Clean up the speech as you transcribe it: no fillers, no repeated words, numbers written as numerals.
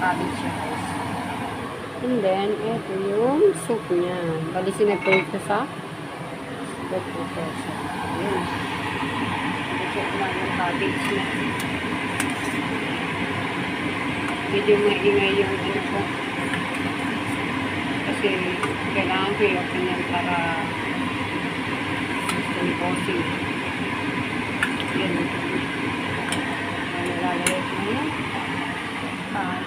cabbage siya guys. And then, ito yung soup niya. Bali, sinag-prito sa soup po siya. Ayan. Ito na yung cabbage niya. Medyo maingay yung ano ko. Kasi kailangan ko i-open yan para gusto ni bossing. Yan. Nilalagay ko na yan.